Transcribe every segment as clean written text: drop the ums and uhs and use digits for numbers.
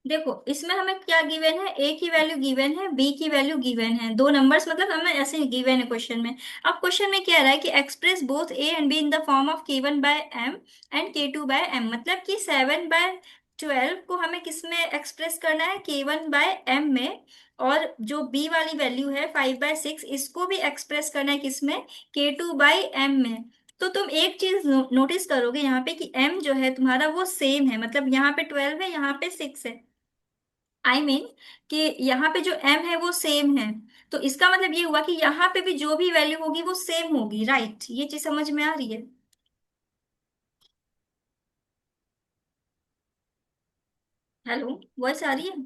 देखो इसमें हमें क्या गिवन है, ए की वैल्यू गिवन है, बी की वैल्यू गिवन है, दो नंबर्स मतलब हमें ऐसे गिवन है क्वेश्चन में। अब क्वेश्चन में कह रहा है कि express both A and be in the form of k1/m and k2/m, मतलब कि 7/12 को हमें किस में एक्सप्रेस करना है, k1/m में, और जो बी वाली वैल्यू है 5/6 इसको भी एक्सप्रेस करना है किस में, k2/m में। तो तुम एक चीज नोटिस करोगे यहाँ पे कि m जो है तुम्हारा वो सेम है, मतलब यहाँ पे 12 है, यहाँ पे 6 है। आई मीन कि यहाँ पे जो m है वो सेम है। तो इसका मतलब ये हुआ कि यहाँ पे भी जो भी वैल्यू होगी वो सेम होगी, राइट? ये चीज समझ में आ रही है? हेलो, वॉइस आ रही है?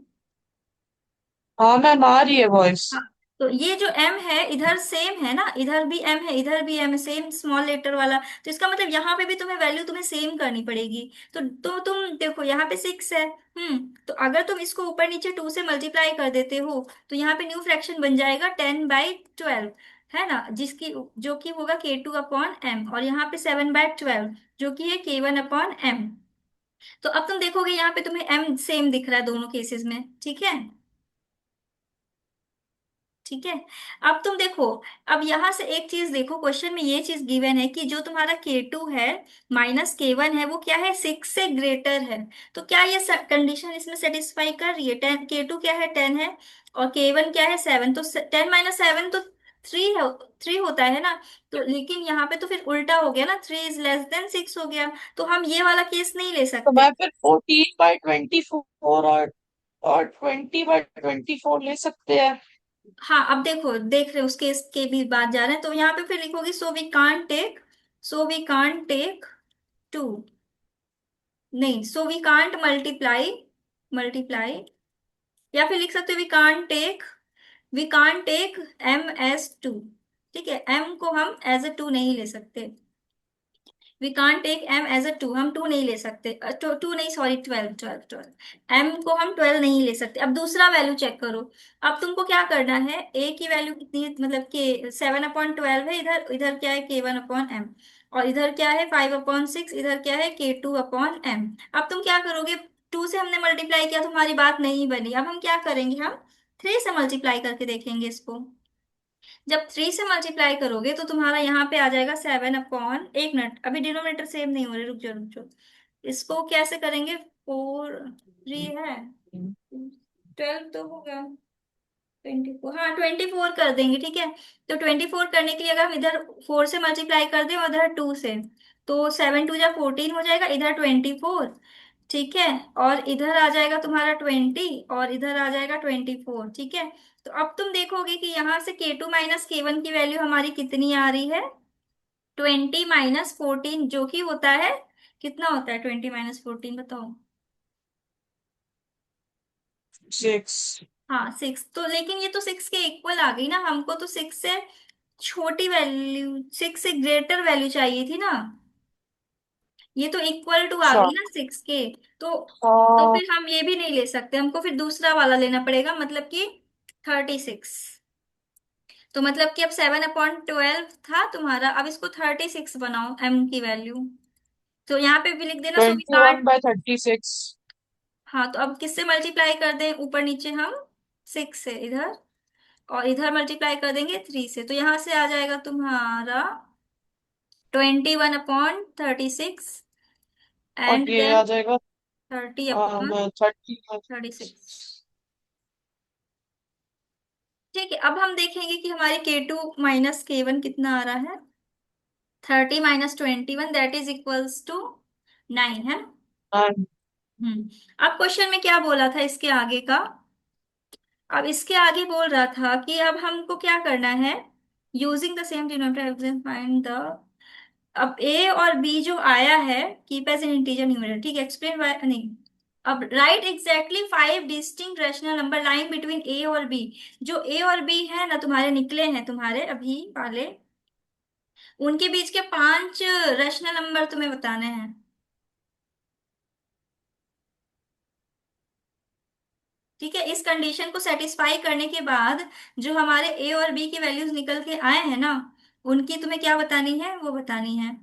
हाँ मैम, आ रही है वॉइस। हाँ। तो ये जो m है इधर सेम है ना, इधर भी m है, इधर भी m है, सेम स्मॉल लेटर वाला। तो इसका मतलब यहाँ पे भी तुम्हें वैल्यू तुम्हें सेम करनी पड़ेगी। तो तुम देखो यहाँ पे 6 है। तो अगर तुम इसको ऊपर नीचे 2 से मल्टीप्लाई कर देते हो तो यहाँ पे न्यू फ्रैक्शन बन जाएगा 10/12, है ना, जिसकी जो कि होगा k2/m, और यहाँ पे 7/12 जो कि है k1/m। तो अब तुम देखोगे यहाँ पे तुम्हें m सेम दिख रहा है दोनों केसेस में, ठीक है? ठीक है। अब तुम देखो, अब यहां से एक चीज देखो, क्वेश्चन में ये चीज गिवन है कि जो तुम्हारा k2 है माइनस k1 है वो क्या है, 6 से ग्रेटर है। तो क्या ये कंडीशन इसमें सेटिस्फाई कर रही है? 10, k2 क्या है, 10 है, और k1 क्या है, 7, तो 10 - 7 तो 3 है, 3 होता है ना। तो लेकिन यहाँ पे तो फिर उल्टा हो गया ना, 3 > 6 हो गया। तो हम ये वाला केस नहीं ले तो सकते। मैं फिर 14/24 और 20/24 ले सकते हैं। हाँ, अब देखो, देख रहे हो उस केस के भी बात जा रहे हैं, तो यहाँ पे फिर लिखोगे so we can't take two, नहीं, सो वी कांट मल्टीप्लाई, या फिर लिख सकते हो we can't take m as 2। ठीक है, m को हम एज अ 2 नहीं ले सकते, we can't take m as a 2, हम 2 नहीं ले सकते, टू नहीं, सॉरी, 12 m को हम 12 नहीं ले सकते। अब दूसरा वैल्यू चेक करो। अब तुमको क्या करना है, a की वैल्यू कितनी है, मतलब के 7/12 है, इधर इधर क्या है, k1/m, और इधर क्या है 5/6, इधर क्या है k2/m। अब तुम क्या करोगे, 2 से हमने मल्टीप्लाई किया तो हमारी बात नहीं बनी, अब हम क्या करेंगे, हम 3 से मल्टीप्लाई करके देखेंगे इसको। जब 3 से मल्टीप्लाई करोगे तो तुम्हारा यहाँ पे आ जाएगा 7/, एक मिनट, अभी डिनोमिनेटर सेम नहीं हो रहे, रुक जाओ रुक जाओ। इसको कैसे करेंगे, 4 3 है, 12 तो होगा, 24, हाँ 24 कर देंगे, ठीक है। तो 24 करने के लिए अगर हम इधर 4 से मल्टीप्लाई कर दें और उधर 2 से, तो 7 × 2 = 14 हो जाएगा, इधर 24, ठीक है, और इधर आ जाएगा तुम्हारा 20, और इधर आ जाएगा 24, ठीक है। तो अब तुम देखोगे कि यहाँ से k2 - k1 की वैल्यू हमारी कितनी आ रही है, 20 - 14, जो कि होता है, कितना होता है 20 - 14, बताओ? 6। हाँ 6, तो लेकिन ये तो 6 के इक्वल आ गई ना, हमको तो 6 से छोटी वैल्यू, 6 से ग्रेटर वैल्यू चाहिए थी ना, ये तो इक्वल टू आ अच्छा। गई ना 6 के। तो हाँ। फिर हम ये भी नहीं ले सकते, हमको फिर दूसरा वाला लेना पड़ेगा, मतलब कि 36। तो मतलब कि अब 7/12 था तुम्हारा, अब इसको 36 बनाओ m की वैल्यू। तो यहाँ पे भी लिख देना, सो वी 21/36। हाँ, तो अब किससे मल्टीप्लाई कर दें, ऊपर नीचे हम 6 से इधर, और इधर मल्टीप्लाई कर देंगे 3 से, तो यहाँ से आ जाएगा तुम्हारा 21/36, और एंड ये देन आ जाएगा 30/36। 30। ठीक है, अब हम देखेंगे कि हमारे k2 - k1 कितना आ रहा है, 30 - 21, दैट इज इक्वल्स टू 9, है। अब क्वेश्चन में क्या बोला था इसके आगे का, अब इसके आगे बोल रहा था कि अब हमको क्या करना है, using the same denominator find the, अब ए और बी जो आया है, keep as an integer numerator, ठीक है, एक्सप्लेन व्हाई नहीं। अब write exactly 5 distinct rational number line between A और बी, जो ए और बी है ना तुम्हारे, निकले हैं तुम्हारे अभी वाले, उनके बीच के 5 रैशनल नंबर तुम्हें बताने हैं। ठीक है, इस कंडीशन को सेटिस्फाई करने के बाद जो हमारे ए और बी की वैल्यूज निकल के आए हैं ना, उनकी तुम्हें क्या बतानी है, वो बतानी है।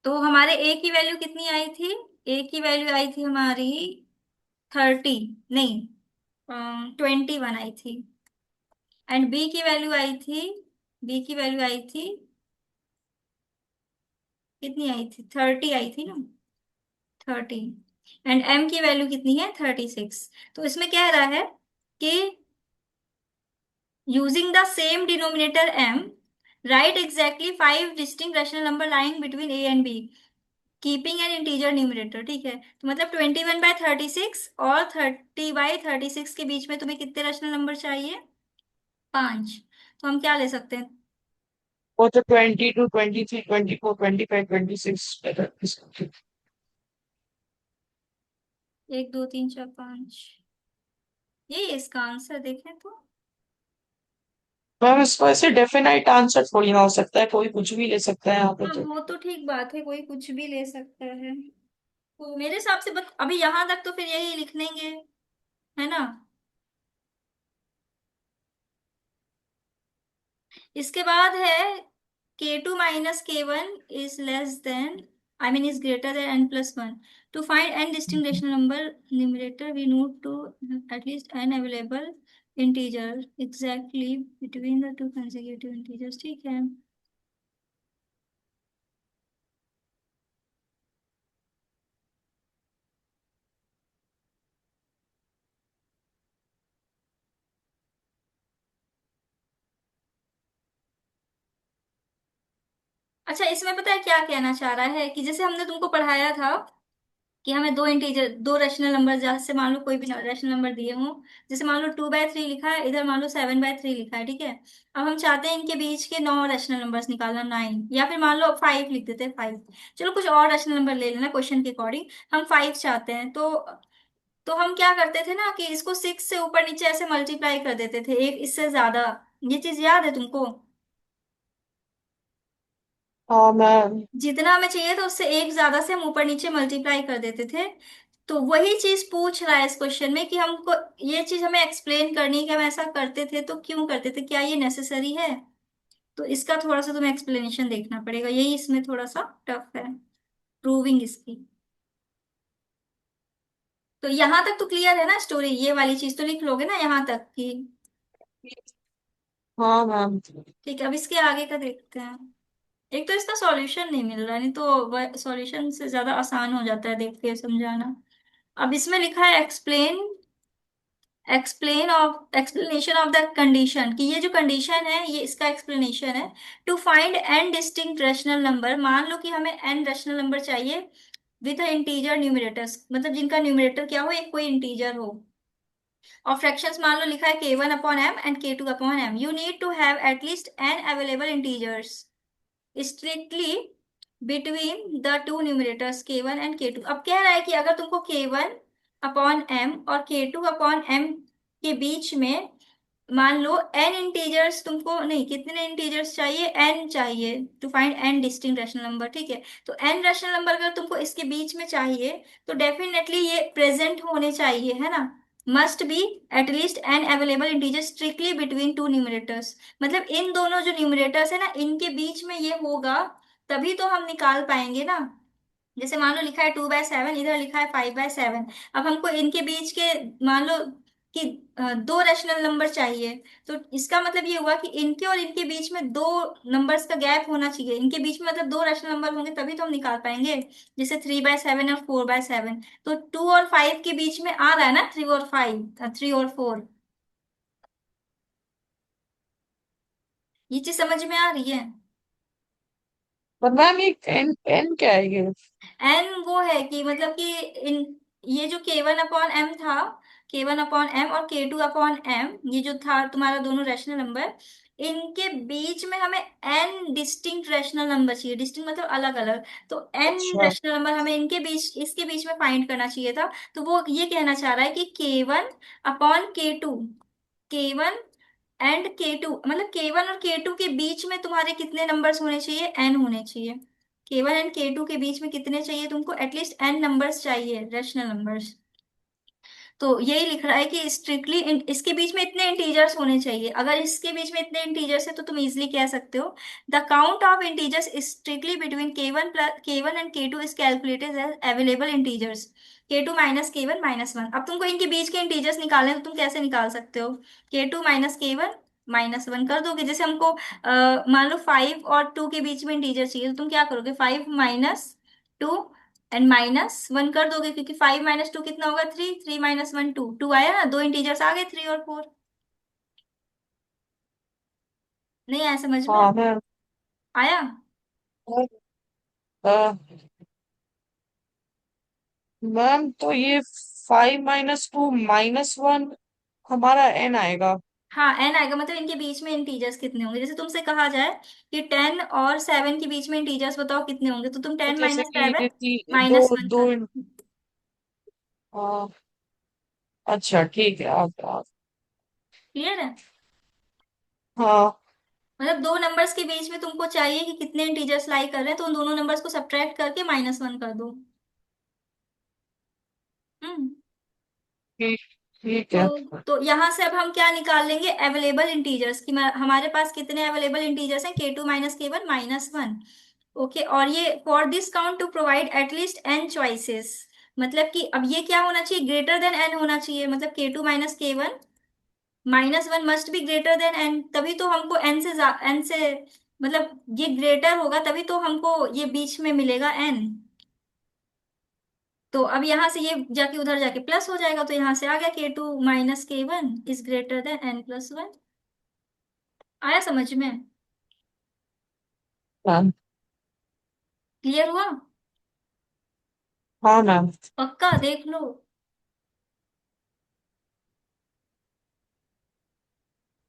तो हमारे ए की वैल्यू कितनी आई थी? ए की वैल्यू आई थी हमारी 30, नहीं 21 आई थी। एंड बी की वैल्यू आई थी, बी की वैल्यू आई थी, कितनी आई थी? 30 आई थी ना, 30। एंड एम की वैल्यू कितनी है? 36। तो इसमें कह रहा है कि using the same denominator M, right exactly 5 distinct rational number lying between A and B, keeping an integer numerator. ठीक है, तो मतलब 21/36 और 30/36 के बीच में तुम्हें कितने रैशनल नंबर चाहिए? 5। तो हम क्या ले सकते हैं? वो तो 22, 23, 24, 25, 26। 1 2 3 4 5, यही है इसका आंसर, देखें तो। मैम इसको ऐसे डेफिनेट आंसर थोड़ी ना हो सकता है, कोई कुछ भी ले सकता है यहाँ पे हाँ तो। वो तो ठीक बात है, कोई कुछ भी ले सकता है। तो मेरे हिसाब से बस अभी यहाँ तक तो फिर यही लिख लेंगे, है ना। इसके बाद है K2 - K1 is less than, I mean is greater than n+1। To find n distinct rational number numerator we need to at least n available integer exactly between the two consecutive integers. ठीक है। अच्छा, इसमें पता है क्या कहना चाह रहा है? कि जैसे हमने तुमको पढ़ाया था कि हमें दो इंटीजर, दो रैशनल नंबर, जैसे मान लो कोई भी रैशनल नंबर दिए हों, जैसे मान लो 2/3 लिखा है, इधर मान लो 7/3 लिखा है, ठीक है। अब हम चाहते हैं इनके बीच के 9 रैशनल नंबर्स निकालना, 9, या फिर मान लो 5 लिख देते हैं, 5। चलो कुछ और रैशनल नंबर ले लेना क्वेश्चन के अकॉर्डिंग। हम 5 चाहते हैं, तो हम क्या करते थे ना कि इसको 6 से ऊपर नीचे ऐसे मल्टीप्लाई कर देते थे, एक इससे ज्यादा। ये चीज याद है तुमको? हाँ मैम। जितना हमें चाहिए था उससे एक ज्यादा से हम ऊपर नीचे मल्टीप्लाई कर देते थे। तो वही चीज पूछ रहा है इस क्वेश्चन में कि हमको ये चीज हमें एक्सप्लेन करनी है कि हम ऐसा करते थे तो क्यों करते थे, क्या ये नेसेसरी है। तो इसका थोड़ा सा तुम्हें एक्सप्लेनेशन देखना पड़ेगा, यही इसमें थोड़ा सा टफ है प्रूविंग इसकी। तो यहाँ तक तो क्लियर है ना स्टोरी? ये वाली चीज तो लिख लोगे ना यहाँ तक की? हाँ मैम। ठीक है, अब इसके आगे का देखते हैं। एक तो इसका सॉल्यूशन नहीं मिल रहा, नहीं तो सॉल्यूशन से ज्यादा आसान हो जाता है देख के समझाना। अब इसमें लिखा है explain, explanation of the condition, कि ये जो कंडीशन है ये इसका एक्सप्लेनेशन है। To find N distinct rational number, मान लो कि हमें एन रैशनल नंबर चाहिए विथ इंटीजर न्यूमरेटर्स, मतलब जिनका न्यूमरेटर क्या हो, एक कोई इंटीजर हो। और फ्रैक्शंस मान लो लिखा है K1/m and K2/m, you need to have at least N available integers strictly between the two numerators K1 and K2। अब कह रहा है कि अगर तुमको K1/m और K2/m के बीच में मान लो n इंटीजर्स, तुमको नहीं, कितने इंटीजर्स चाहिए? n चाहिए to find n distinct rational number, ठीक है। तो n रैशनल नंबर अगर तुमको इसके बीच में चाहिए तो डेफिनेटली ये प्रेजेंट होने चाहिए, है ना। Must be at least n available integer strictly between two numerators, मतलब इन दोनों जो न्यूमरेटर्स है ना इनके बीच में ये होगा, तभी तो हम निकाल पाएंगे ना। जैसे मान लो लिखा है 2/7, इधर लिखा है 5/7। अब हमको इनके बीच के मान लो कि दो रैशनल नंबर चाहिए, तो इसका मतलब ये हुआ कि इनके और इनके बीच में दो नंबर्स का गैप होना चाहिए, इनके बीच में मतलब दो रैशनल नंबर होंगे तभी तो हम निकाल पाएंगे। जैसे 3/7 और 4/7, तो 2 और 5 के बीच में आ रहा है ना, 3 और 5, 3 और 4। ये चीज समझ में आ रही है? पर मैम ये एन एन क्या है ये? एन वो है कि मतलब कि इन, ये जो K1/m था, K1/m और K2/m, ये जो था तुम्हारा दोनों रैशनल नंबर, इनके बीच में हमें एन डिस्टिंक्ट रैशनल नंबर चाहिए। डिस्टिंक्ट मतलब अलग अलग। तो एन अच्छा। रैशनल नंबर हमें इनके बीच, इसके बीच में फाइंड करना चाहिए था। तो वो ये कहना चाह रहा है कि K1/K2, K1 एंड K2, मतलब K1 और K2 के बीच में तुम्हारे कितने नंबर्स होने चाहिए? एन होने चाहिए। K1 एंड K2 के बीच में कितने चाहिए तुमको? एटलीस्ट एन नंबर्स चाहिए, रैशनल नंबर्स। तो यही लिख रहा है कि स्ट्रिक्टली इसके बीच में इतने इंटीजर्स होने चाहिए। अगर इसके बीच में इतने इंटीजर्स है तो तुम इजिली कह सकते हो the count of integers strictly between K one plus K one and K two is calculated as available integers के2 - के1 - 1। अब तुमको इनके बीच के इंटीजर्स निकालने हैं, तो तुम कैसे निकाल सकते हो? के2 - के1 - 1 कर दोगे। जैसे हमको मान लो 5 और 2 के बीच में इंटीजर चाहिए, तो तुम क्या करोगे? 5 - 2 एंड -1 कर दोगे, क्योंकि 5 - 2 कितना होगा? 3 3 - 1 2। 2 आया ना, दो इंटीजर्स आ गए, 3 और 4। नहीं आया समझ में? हाँ मैम। आया? मैम तो ये 5 - 2 - 1 हमारा एन आएगा। हाँ एन आएगा। मतलब इनके बीच में इंटीजर्स कितने होंगे? जैसे तुमसे कहा जाए कि 10 और 7 के बीच में इंटीजर्स बताओ कितने होंगे, तो तुम टेन जैसे माइनस कि सेवन दो माइनस वन दो कर। अच्छा ठीक है आप। क्लियर है? हाँ मतलब दो नंबर्स के बीच में तुमको चाहिए कि कितने इंटीजर्स लाई कर रहे हैं, तो उन दोनों नंबर्स को सब्ट्रैक्ट करके -1 कर दो। हम्म। ठीक ठीक है। तो यहां से अब हम क्या निकाल लेंगे? अवेलेबल इंटीजर्स की। हमारे पास कितने अवेलेबल इंटीजर्स हैं? के2 - के1 - 1। ओके, और ये for this count to provide at least N choices. मतलब कि अब ये क्या होना चाहिए? ग्रेटर देन एन होना चाहिए। मतलब के2 - के1 - 1 must be greater than N, तभी तो हमको एन से मतलब ये ग्रेटर होगा, तभी तो हमको ये बीच में मिलेगा एन। तो अब यहाँ से ये जाके उधर जाके प्लस हो जाएगा, तो यहाँ से आ गया के2 - K1 is greater than n+1। आया समझ में? मैम। क्लियर हुआ? हाँ मैम। पक्का देख लो।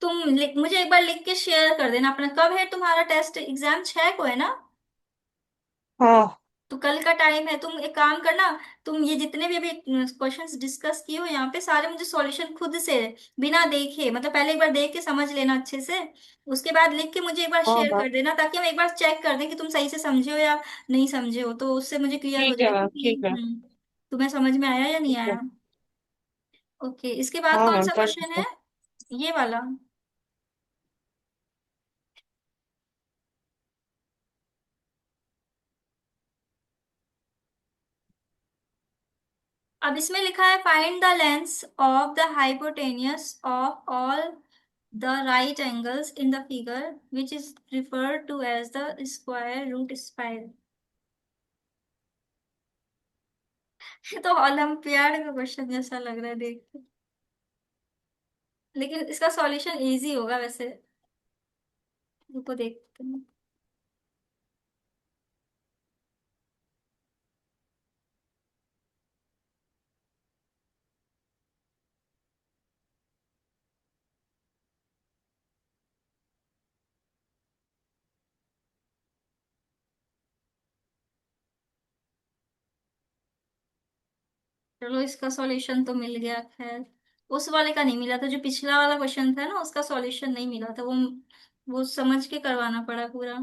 मुझे एक बार लिख के शेयर कर देना अपना। कब है तुम्हारा टेस्ट? एग्जाम 6 को है ना? हाँ तो कल का टाइम है। तुम एक काम करना, तुम ये जितने भी अभी क्वेश्चंस डिस्कस किए हो यहाँ पे, सारे मुझे सॉल्यूशन खुद से बिना देखे, मतलब पहले एक बार देख के समझ लेना अच्छे से, उसके बाद लिख के मुझे एक बार हाँ शेयर मैम। कर देना, ताकि हम एक बार चेक कर दें कि तुम सही से समझे हो या नहीं समझे हो, तो उससे मुझे क्लियर हो ठीक है जाएगा मैम कि ठीक है। तुम्हें समझ में आया या नहीं ठीक है। आया। ओके, इसके बाद हाँ कौन मैम सा कर क्वेश्चन दीजिए। है? ये वाला। अब इसमें लिखा है find the length of the hypotenuse of all the right angles in the figure which is referred to as the square root spiral. ये तो ओलंपियाड का क्वेश्चन जैसा लग रहा है देख के, लेकिन इसका सॉल्यूशन इजी होगा वैसे। रुको देखते हैं। चलो इसका सॉल्यूशन तो मिल गया। खैर, उस वाले का नहीं मिला था, जो पिछला वाला क्वेश्चन था ना, उसका सॉल्यूशन नहीं मिला था। वो समझ के करवाना पड़ा पूरा।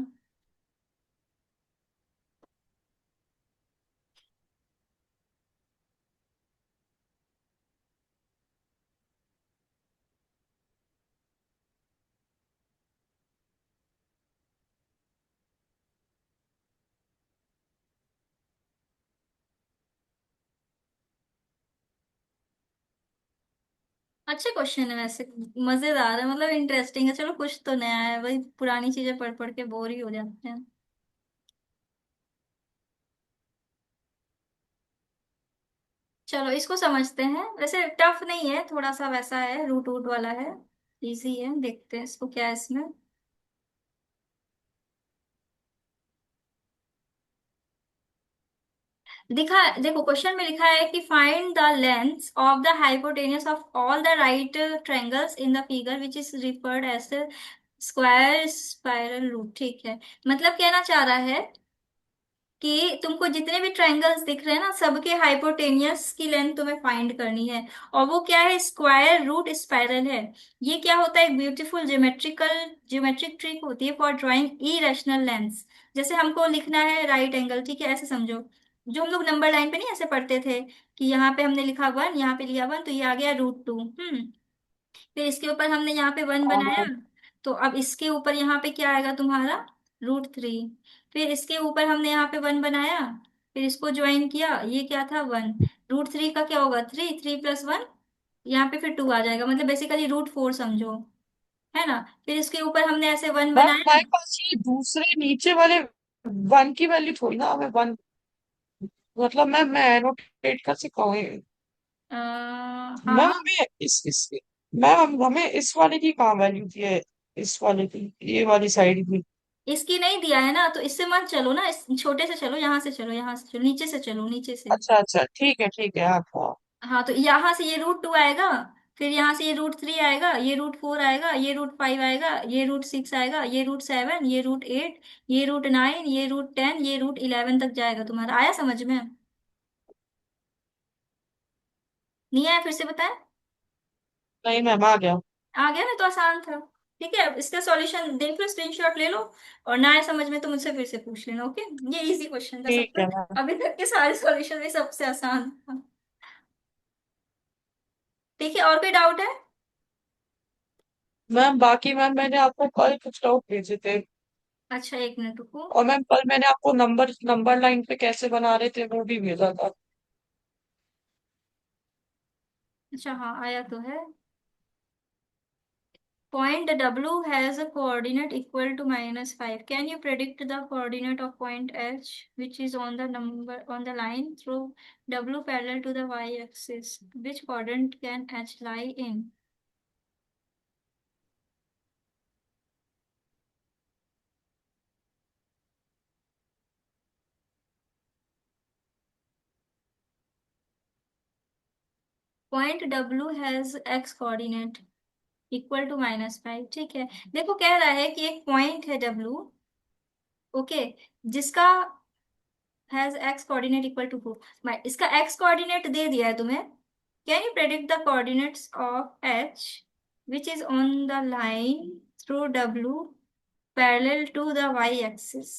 अच्छे क्वेश्चन है वैसे, मजेदार है, मतलब इंटरेस्टिंग है। चलो कुछ तो नया है, वही पुरानी चीजें पढ़ पढ़ के बोर ही हो जाते हैं। चलो इसको समझते हैं। वैसे टफ नहीं है, थोड़ा सा वैसा है, रूट वूट वाला है। इजी है, देखते हैं इसको क्या है इसमें। देखो क्वेश्चन में लिखा है कि find the length of the hypotenuse of all the right triangles in the figure which is referred as square spiral root. ठीक है, मतलब कहना चाह रहा है कि तुमको जितने भी ट्रायंगल्स दिख रहे हैं ना, सबके हाइपोटेनियस की लेंथ तुम्हें फाइंड करनी है। और वो क्या है? स्क्वायर रूट स्पाइरल है। ये क्या होता है? एक ब्यूटीफुल ज्योमेट्रिक ट्रिक होती है फॉर ड्राइंग इरेशनल लेंथ्स। जैसे हमको लिखना है राइट एंगल, ठीक है, ऐसे समझो। जो हम लोग नंबर लाइन पे नहीं ऐसे पढ़ते थे कि यहाँ पे हमने लिखा 1, यहाँ पे लिया 1, तो ये आ गया √2। फिर इसके ऊपर हमने यहाँ पे 1 हाँ बनाया, हाँ। तो अब इसके ऊपर यहाँ पे क्या आएगा तुम्हारा? √3। फिर इसके ऊपर हमने यहाँ पे 1 बनाया, फिर इसको ज्वाइन किया, ये क्या था? 1। √3 का क्या होगा? 3, 3 + 1, यहाँ पे फिर 2 आ जाएगा, मतलब बेसिकली √4 समझो, है ना? फिर इसके ऊपर हमने ऐसे 1 मैम बनाया। हमारे पास ये दूसरे नीचे वाले वन की वैल्यू थोड़ी ना, हमें वन, मतलब मैं एनोटेट कर सकता हूँ मैम हाँ, हमें इस मैम हमें इस वाले की कहाँ वैल्यू थी है, इस वाले की, ये वाली साइड की। इसकी नहीं दिया है ना, तो इससे मत चलो ना, इस छोटे से चलो, यहाँ से चलो, यहाँ से चलो, नीचे से चलो, नीचे से। अच्छा अच्छा ठीक है आप हाँ। हाँ, तो यहाँ से ये √2 आएगा, फिर यहाँ से ये √3 आएगा, ये √4 आएगा, ये √5 आएगा, ये √6 आएगा, ये √7, ये √8, ये √9, ये √10, ये √11 तक जाएगा तुम्हारा। आया समझ में? नहीं आया? फिर से बताएं। नहीं मैम आ गया। आ गया ना? तो आसान था। ठीक है, अब इसका सॉल्यूशन देख लो, स्क्रीनशॉट ले लो, और ना आए समझ में तो मुझसे फिर से पूछ लेना। ओके, ये इजी क्वेश्चन था ठीक सबसे, है मैम। अभी तक के सारे सॉल्यूशन में सबसे आसान था। ठीक है, और कोई डाउट है? मैम बाकी मैम मैंने आपको कल कुछ डाउट भेजे थे, अच्छा, एक मिनट रुको। और मैम कल मैंने आपको नंबर नंबर लाइन पे कैसे बना रहे थे वो भी भेजा था। अच्छा, हाँ आया तो है। Point W has a coordinate equal to -5. Can you predict the coordinate of point H, which is on the number on the line through W parallel to the y-axis? Which quadrant can H lie in? Point W has x coordinate equal to -5। ठीक है, देखो कह रहा है कि एक point है W, okay, जिसका has x coordinate equal to 4। इसका x कोऑर्डिनेट दे दिया है तुम्हें। Can you predict the coordinates of h which is on the line through W parallel to the y axis?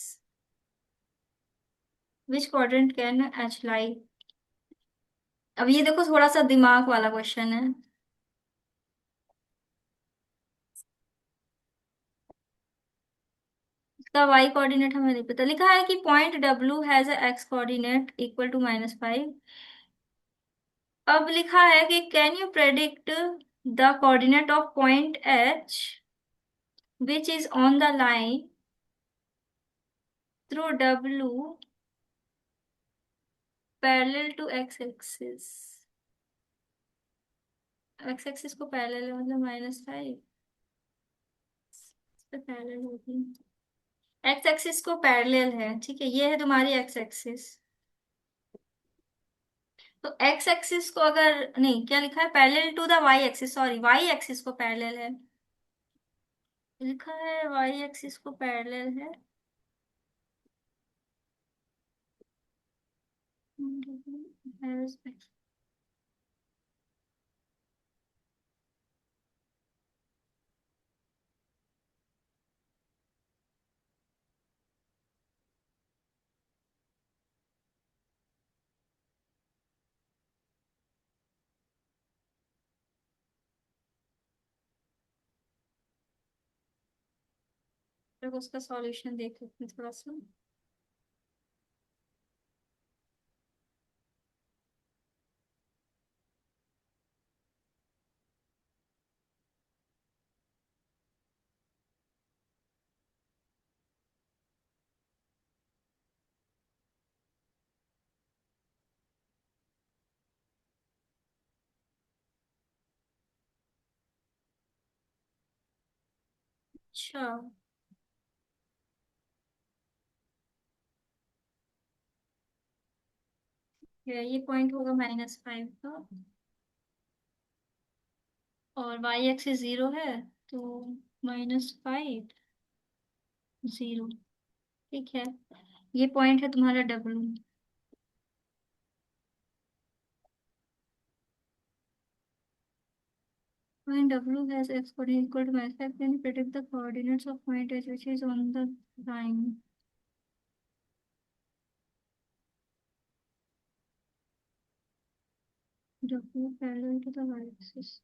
Which quadrant can h lie? अब ये देखो, थोड़ा सा दिमाग वाला क्वेश्चन है। इसका y कोऑर्डिनेट हमें नहीं पता, लिखा है कि point W has a x coordinate equal to -5। अब लिखा है कि can you predict the coordinate of point H which is on the line through W parallel to x axis। x axis को पैरेलल है, मतलब -5 पे पैरेलल होगी। x axis को पैरेलल है, ठीक है, ये है तुम्हारी x एक्सिस। तो x एक्सिस को अगर नहीं, क्या लिखा है? Parallel to the y axis, sorry, y axis को पैरेलल है, लिखा है y एक्सिस को पैरेलल है। तो उसका सॉल्यूशन देख लेते हैं थोड़ा सा। अच्छा, ये पॉइंट होगा -5 का, और y एक्सिस 0 है, तो -5, 0। ठीक है, ये पॉइंट है तुम्हारा W। Point W has x coordinate equal to -5. Can you predict the coordinates of point H which is on the line? W parallel to the y-axis।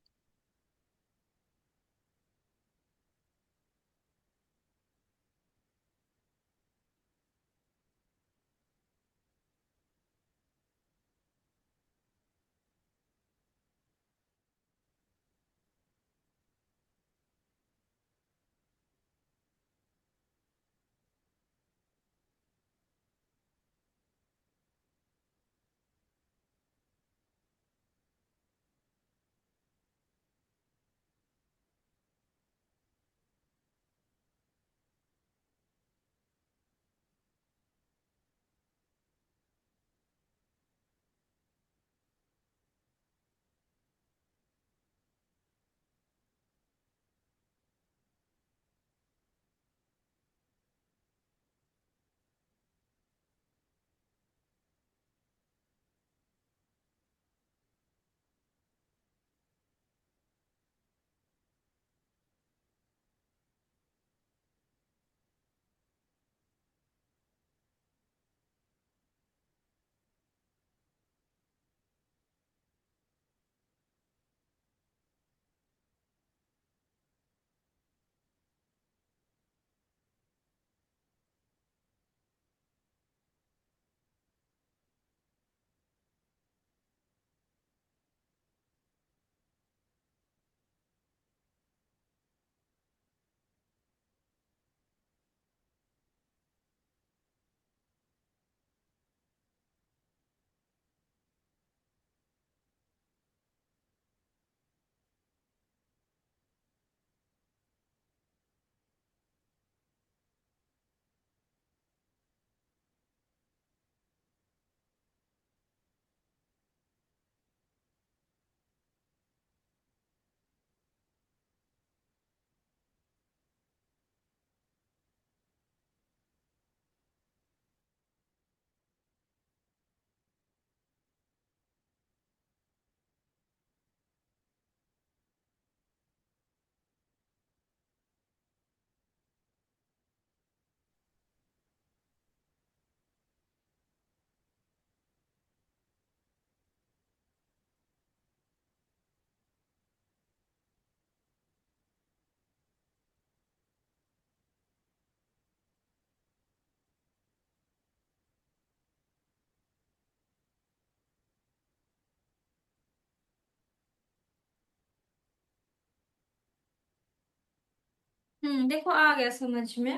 देखो आ गया समझ में।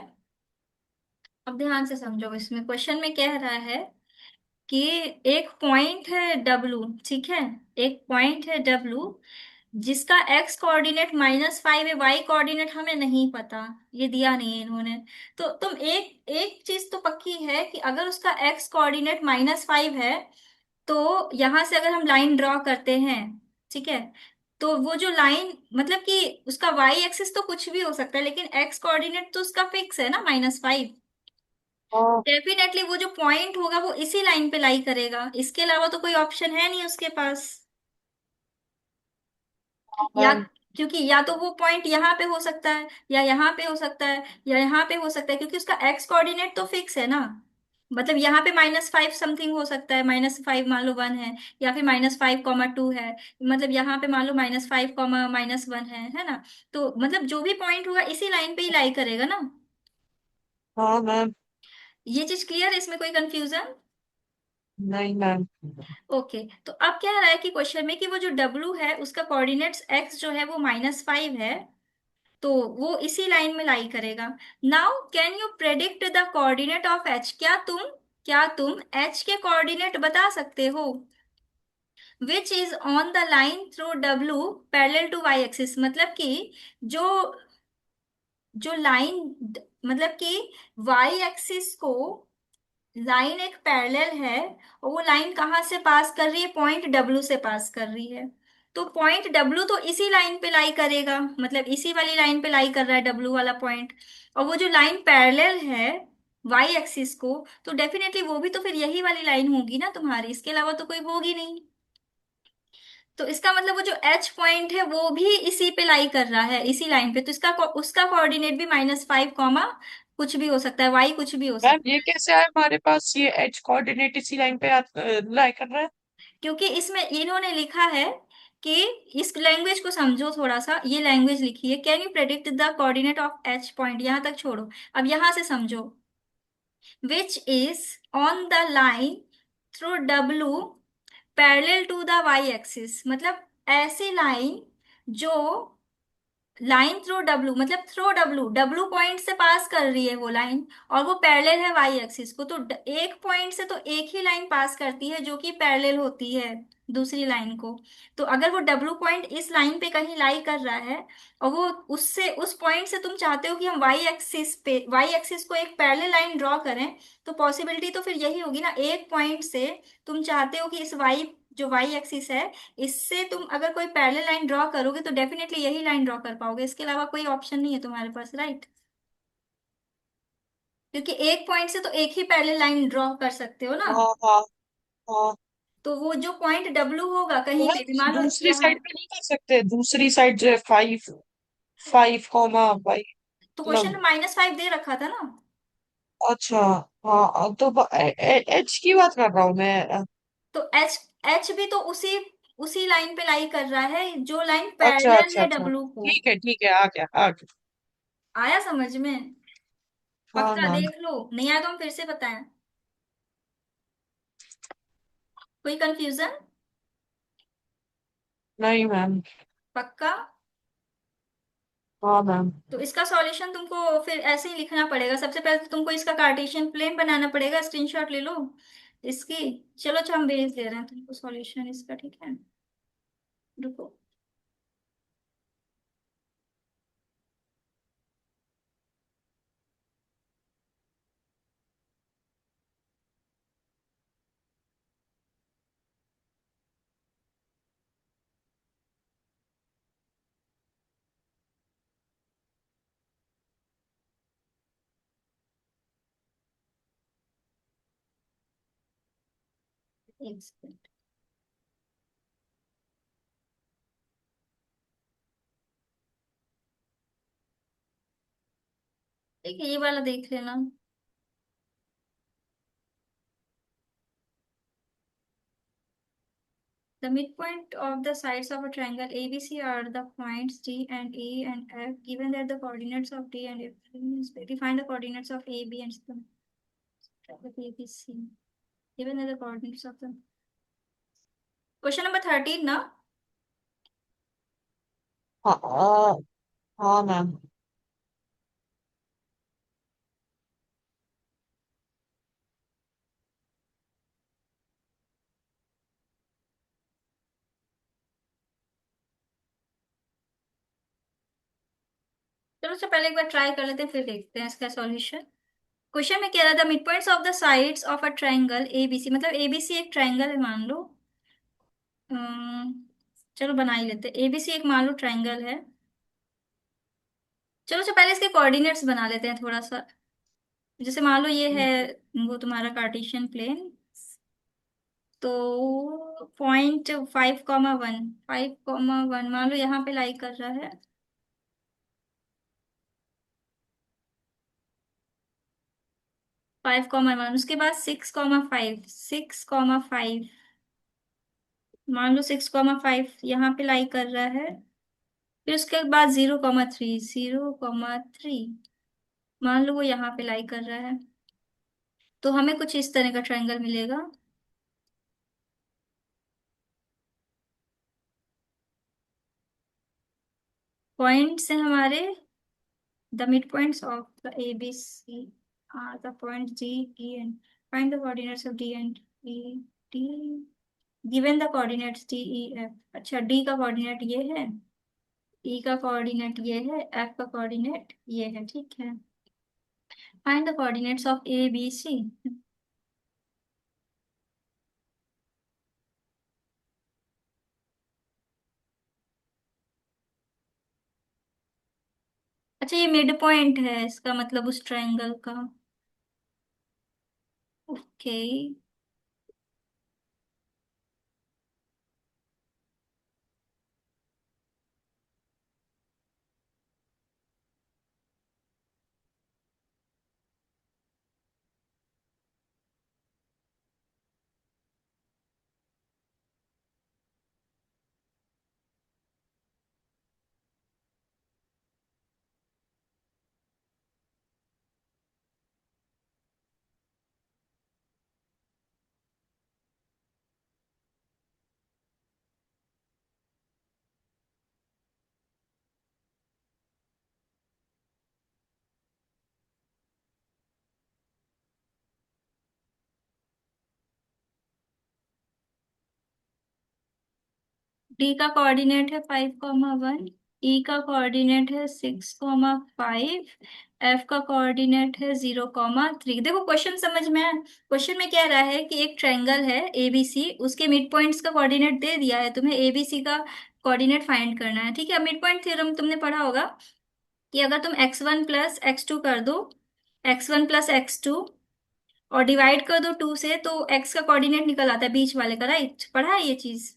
अब ध्यान से समझो, इसमें क्वेश्चन में कह रहा है कि एक पॉइंट है डब्लू, ठीक है। एक पॉइंट है डब्लू जिसका एक्स कोऑर्डिनेट -5 है, वाई कोऑर्डिनेट हमें नहीं पता, ये दिया नहीं है इन्होंने। तो तुम एक एक चीज तो पक्की है कि अगर उसका एक्स कोऑर्डिनेट -5 है, तो यहां से अगर हम लाइन ड्रॉ करते हैं, ठीक है, तो वो जो लाइन मतलब कि उसका वाई एक्सिस तो कुछ भी हो सकता है, लेकिन एक्स कोऑर्डिनेट तो उसका फिक्स है ना -5। हाँ डेफिनेटली वो जो पॉइंट होगा वो इसी लाइन पे लाई करेगा, इसके अलावा तो कोई ऑप्शन है नहीं उसके पास। हाँ या मैम। क्योंकि या तो वो पॉइंट यहाँ पे हो सकता है, या यहाँ पे हो सकता है, या यहाँ पे हो सकता है, क्योंकि उसका एक्स कोऑर्डिनेट तो फिक्स है ना। मतलब यहाँ पे -5 समथिंग हो सकता है, -5 मान लो 1 है, या फिर -5, 2 है। मतलब यहाँ पे मान लो -5, -1 है ना। तो मतलब जो भी पॉइंट होगा इसी लाइन पे ही लाई करेगा ना। हाँ मैम। ये चीज क्लियर है, इसमें कोई कंफ्यूजन? नहीं मैम। ओके, तो अब क्या रहा है कि क्वेश्चन में कि वो जो डब्लू है उसका कोऑर्डिनेट्स एक्स जो है वो -5 है, तो वो इसी लाइन में लाई करेगा। Now can you predict the coordinate of H? क्या तुम एच के कोऑर्डिनेट बता सकते हो? Which is on the line through W parallel to Y axis. मतलब कि जो जो लाइन, मतलब कि वाई एक्सिस को लाइन एक पैरेलल है, और वो लाइन कहाँ से पास कर रही है? पॉइंट डब्लू से पास कर रही है। तो पॉइंट डब्लू तो इसी लाइन पे लाई करेगा, मतलब इसी वाली लाइन पे लाई कर रहा है डब्लू वाला पॉइंट। और वो जो लाइन पैरेलल है वाई एक्सिस को, तो डेफिनेटली वो भी तो फिर यही वाली लाइन होगी ना तुम्हारी, इसके अलावा तो कोई होगी नहीं। तो इसका मतलब वो जो एच पॉइंट है वो भी इसी पे लाई कर रहा है, इसी लाइन पे। तो इसका उसका कोऑर्डिनेट भी -5, कुछ भी हो सकता है, वाई कुछ भी हो मैम सकता ये है। कैसे आया हमारे पास, ये एच कोऑर्डिनेट इसी लाइन पे लाई कर रहा है? क्योंकि इसमें इन्होंने लिखा है कि इस लैंग्वेज को समझो थोड़ा सा, ये लैंग्वेज लिखी है, can you predict the coordinate of H point, यहां तक छोड़ो, अब यहां से समझो, which is on the line through W parallel to the Y axis, मतलब ऐसी लाइन जो लाइन थ्रू डब्लू, मतलब थ्रू डब्लू, डब्लू पॉइंट से पास कर रही है वो लाइन, और वो पैरेलल है वाई एक्सिस को, तो एक पॉइंट से तो एक ही लाइन पास करती है जो कि पैरेलल होती है दूसरी लाइन को। तो अगर वो डब्लू पॉइंट इस लाइन पे कहीं लाई कर रहा है, और वो उससे उस पॉइंट से तुम चाहते हो कि हम वाई एक्सिस को एक पैरेलल लाइन ड्रॉ करें, तो पॉसिबिलिटी तो फिर यही होगी ना, एक पॉइंट से तुम चाहते हो कि इस वाई, जो वाई एक्सिस है, इससे तुम अगर कोई पैरेलल लाइन ड्रॉ करोगे तो डेफिनेटली यही लाइन ड्रॉ कर पाओगे, इसके अलावा कोई ऑप्शन नहीं है तुम्हारे पास, राइट? क्योंकि एक पॉइंट से तो एक ही पैरेलल लाइन ड्रॉ कर सकते हो ना। हाँ हाँ हाँ। तो वो जो पॉइंट डब्लू होगा कहीं वह पे भी, मान लो दूसरी यहाँ, साइड पे नहीं कर सकते? दूसरी साइड जो है 5 5 कॉमा 5, तो क्वेश्चन मतलब। में -5 दे रखा था ना। अच्छा। हाँ तो एच की बात कर रहा हूँ मैं। तो एच, एच भी तो उसी उसी लाइन पे लाई कर रहा है जो लाइन अच्छा पैरेलल अच्छा है अच्छा, डब्लू को। ठीक है, आ गया आ गया। आया समझ में? हाँ पक्का मैम। देख लो, नहीं आया तो हम फिर से बताएं। कोई कंफ्यूजन? नहीं मैम। पक्का? हाँ मैम। तो इसका सॉल्यूशन तुमको फिर ऐसे ही लिखना पड़ेगा, सबसे पहले तो तुमको इसका कार्टेशियन प्लेन बनाना पड़ेगा, स्क्रीनशॉट ले लो इसकी। चलो अच्छा, हम भेज दे रहे हैं तुमको सॉल्यूशन इसका, ठीक है? रुको। एक सेकंड। ठीक है, ये वाला देख लेना। The midpoint of the sides of a triangle ABC are the points D and E and F. Given that the coordinates of D and F is, define the coordinates of A, B, and the triangle ABC. Given that the coordinates of the question number 13 ना। हाँ हाँ ma'am. चलो से पहले एक बार try कर लेते हैं, फिर देखते हैं इसका सॉल्यूशन। क्वेश्चन में कह रहा था mid points of the sides of a triangle ABC, मतलब एबीसी एक ट्रायंगल है मान लो। अम्म, चलो बना ही लेते हैं, एबीसी एक मान लो ट्रायंगल है। चलो से पहले इसके कोऑर्डिनेट्स बना लेते हैं थोड़ा सा। जैसे मान लो ये है वो तुम्हारा कार्टेशियन प्लेन, तो पॉइंट 5,1, 5,1 मान लो यहाँ पे लाई कर रहा है। 5,1, उसके बाद 6,5, 6,5, मान लो 6,5 यहाँ पे लाई कर रहा है। फिर उसके बाद 0,3, 0,3 मान लो वो यहाँ पे लाई कर रहा है। तो हमें कुछ इस तरह का ट्रायंगल मिलेगा। पॉइंट्स हैं हमारे, the mid points of the A B C are the point G E and, find the coordinates of D and E D, given the coordinates D E F. अच्छा, डी का coordinate ये है, ई का coordinate ये है, F का coordinate ये है, ठीक है? Find the coordinates of A B C. अच्छा, ये मिड पॉइंट है इसका मतलब उस ट्रायंगल का। ओके। डी का कोऑर्डिनेट है 5,1, ई का कोऑर्डिनेट है 6,5, एफ का कोऑर्डिनेट है 0,3। देखो क्वेश्चन समझ में आया? क्वेश्चन में क्या रहा है कि एक ट्रायंगल है एबीसी, उसके मिड पॉइंट्स का कोऑर्डिनेट दे दिया है, तुम्हें एबीसी का कोऑर्डिनेट फाइंड करना है। ठीक है, मिड पॉइंट थ्योरम तुमने पढ़ा होगा कि अगर तुम x1 + x2 कर दो, x1 + x2 और डिवाइड कर दो 2 से, तो x का कोऑर्डिनेट निकल आता है बीच वाले का। राइट, पढ़ा है ये चीज।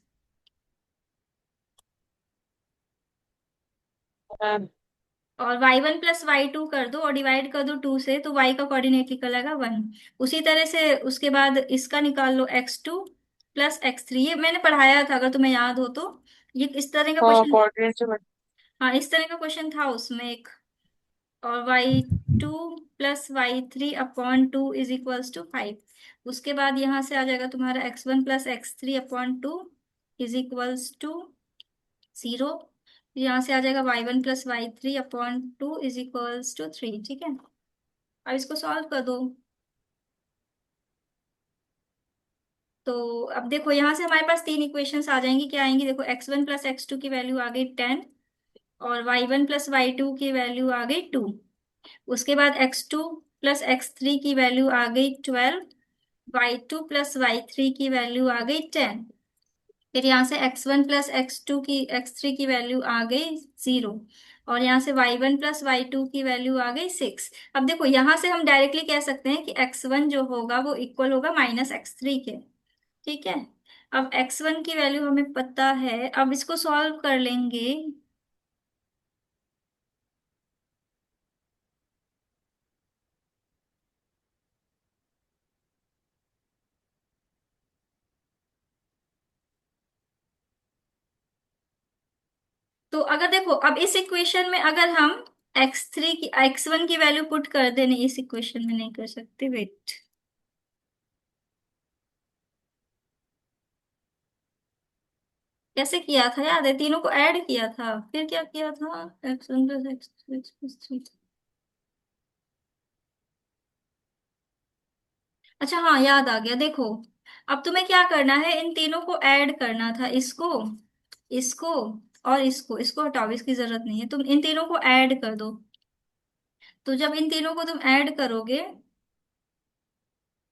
मैम। और y1 + y2 कर दो और डिवाइड कर दो 2 से, तो y का कोऑर्डिनेट निकल आएगा 1। उसी तरह से उसके बाद इसका निकाल लो x2 + x3, ये मैंने पढ़ाया था अगर तुम्हें याद हो तो। ये इस तरह का हाँ, क्वेश्चन, कोऑर्डिनेट से हाँ इस तरह का क्वेश्चन था उसमें एक। और y2 + y3/2 उसके बाद यहाँ से आ जाएगा तुम्हारा x1 + x3/2 यहाँ से आ जाएगा y1 + y3/2 ठीक है। अब इसको सॉल्व कर दो। तो अब देखो यहाँ से हमारे पास तीन इक्वेशंस आ जाएंगी। क्या आएंगी? देखो x1 + x2 की वैल्यू आ गई 10, और y1 + y2 की वैल्यू आ गई 2। उसके बाद x2 + x3 की वैल्यू आ गई 12, y2 + y3 की वैल्यू आ गई 10। फिर यहाँ से x1 + x3 की वैल्यू आ गई 0, और यहाँ से y1 + y2 की वैल्यू आ गई 6। अब देखो यहाँ से हम डायरेक्टली कह सकते हैं कि x1 जो होगा वो इक्वल होगा -x3 के। ठीक है, अब x1 की वैल्यू हमें पता है, अब इसको सॉल्व कर लेंगे। तो अगर देखो अब इस इक्वेशन में अगर हम x1 की वैल्यू पुट कर दें, नहीं इस इक्वेशन में नहीं कर सकते, वेट। कैसे किया था याद है? तीनों को ऐड किया था, फिर क्या किया था? x1 + x2 + 3। अच्छा हाँ, याद आ गया। देखो अब तुम्हें क्या करना है, इन तीनों को ऐड करना था, इसको, इसको और इसको हटाओ, इसकी जरूरत नहीं है। तुम इन तीनों को ऐड कर दो। तो जब इन तीनों को तुम ऐड करोगे,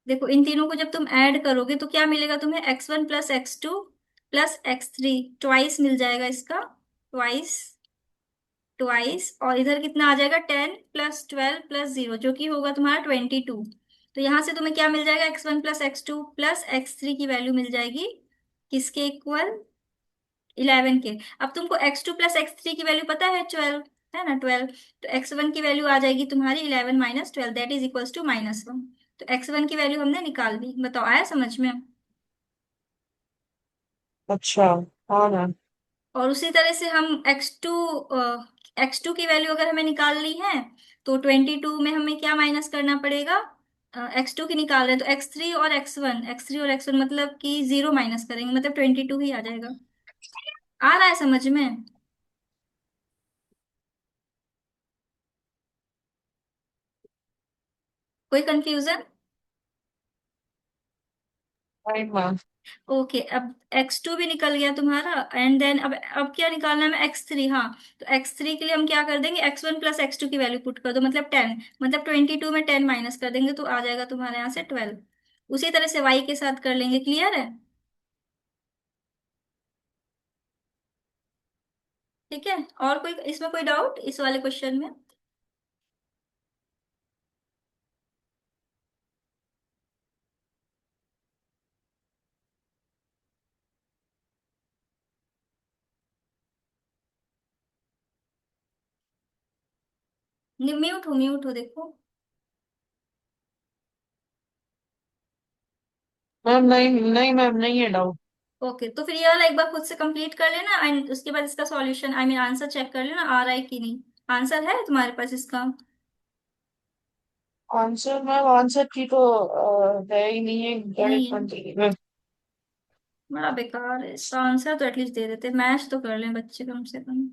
देखो इन तीनों को जब तुम ऐड करोगे तो क्या मिलेगा तुम्हें? x1 + x2 + x3 ट्वाइस मिल जाएगा इसका, ट्वाइस, ट्वाइस। और इधर कितना आ जाएगा? 10 + 12 + 0, जो कि होगा तुम्हारा 22। तो यहां से तुम्हें क्या मिल जाएगा? x1 + x2 + x3 की वैल्यू मिल जाएगी किसके इक्वल? 11 के। अब तुमको x2 + x3 की वैल्यू पता है? 12 है ना, 12। तो x1 की वैल्यू आ जाएगी तुम्हारी 11 - 12, दैट इज इक्वल्स टू -1। तो x1 की वैल्यू हमने निकाल ली। बताओ, आया समझ में? अच्छा। हाँ मैम। और उसी तरह से हम एक्स टू की वैल्यू अगर हमें निकालनी है, तो 22 में हमें क्या माइनस करना पड़ेगा? x2 की निकाल रहे हैं तो x3 और x1 मतलब कि 0 माइनस करेंगे, मतलब 22 ही आ जाएगा। आ रहा है समझ में? कोई कंफ्यूजन? नहीं मैम। ओके, अब x2 भी निकल गया तुम्हारा, एंड देन अब क्या निकालना है हमें? x3। हाँ, तो x3 के लिए हम क्या कर देंगे? x1 + x2 की वैल्यू पुट कर दो, मतलब 10, मतलब 22 में 10 माइनस कर देंगे तो आ जाएगा तुम्हारे यहाँ से 12। उसी तरह से y के साथ कर लेंगे। क्लियर है? ठीक है, और कोई इसमें कोई डाउट इस वाले क्वेश्चन में? म्यूट हो देखो। मैम नहीं नहीं मैम, नहीं है डाउट। ओके, तो फिर ये वाला एक बार खुद से कंप्लीट कर लेना, एंड उसके बाद इसका solution, I mean answer check कर लेना आ रहा है कि नहीं। आंसर है तुम्हारे पास इसका? आंसर मैम, आंसर की तो है ही नहीं है नहीं गणित है? मंत्री में। बड़ा बेकार है इसका आंसर, तो एटलीस्ट दे देते, मैच तो कर लें बच्चे कम से कम।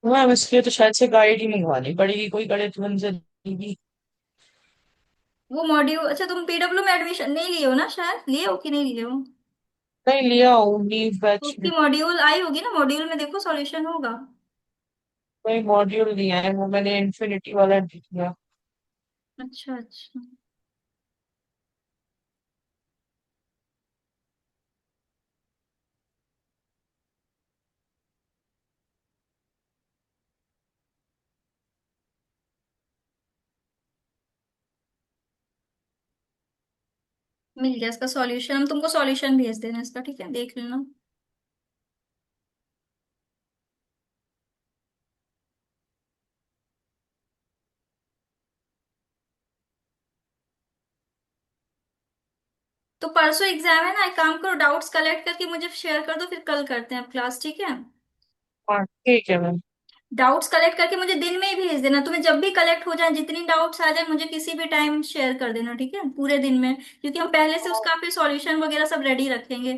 मैम इसके लिए तो शायद से गाइड ही मंगवानी पड़ेगी, कोई गणित मंत्री की। वो मॉड्यूल, अच्छा तुम पीडब्ल्यू में एडमिशन नहीं लिए हो ना, शायद लिए हो कि नहीं लिए हो? नहीं लिया हूँ नीव तो बैच उसकी में। मॉड्यूल आई होगी ना, मॉड्यूल में देखो सॉल्यूशन होगा। कोई मॉड्यूल नहीं है, वो मैंने इन्फिनिटी वाला दिया। अच्छा अच्छा। मिल गया इसका सॉल्यूशन, हम तुमको सॉल्यूशन भेज देना इसका, ठीक है, देख लेना। तो परसों एग्जाम है ना, एक काम करो, डाउट्स कलेक्ट करके मुझे शेयर कर दो, फिर कल करते हैं अब क्लास, ठीक है? हाँ ठीक है मैम। डाउट्स कलेक्ट करके मुझे दिन में ही भेज देना, तुम्हें जब भी कलेक्ट हो जाए, जितनी डाउट्स आ जाए मुझे किसी भी टाइम शेयर कर देना, ठीक है, पूरे दिन में, क्योंकि हम पहले से हाँ उसका फिर सॉल्यूशन वगैरह सब रेडी रखेंगे।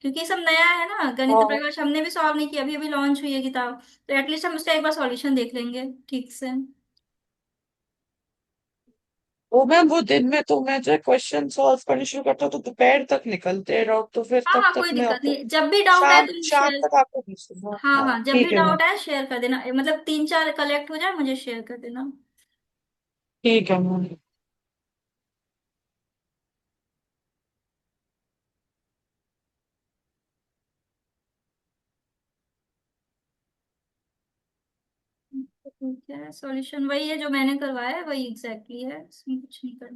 क्योंकि ये सब नया है ना, गणित हाँ। प्रकाश हमने भी सॉल्व नहीं किया, अभी अभी लॉन्च हुई है किताब, तो एटलीस्ट हम उसका एक बार सॉल्यूशन देख लेंगे ठीक से। वो मैम वो दिन में तो मैं जो क्वेश्चन सॉल्व करने शुरू करता हूँ तो दोपहर तक निकलते हैं डाउट, तो फिर हाँ तब हाँ, तक कोई मैं दिक्कत आपको नहीं, जब भी डाउट आए शाम तुम शाम शेयर। तक आपको भेज दूंगा। हाँ हाँ हाँ, जब भी ठीक है मैम। डाउट आए शेयर कर देना, मतलब 3 4 कलेक्ट हो जाए मुझे शेयर कर देना। ठीक है मैम। ठीक है, सॉल्यूशन वही है जो मैंने करवाया है, वही एग्जैक्टली है, इसमें कुछ नहीं करना।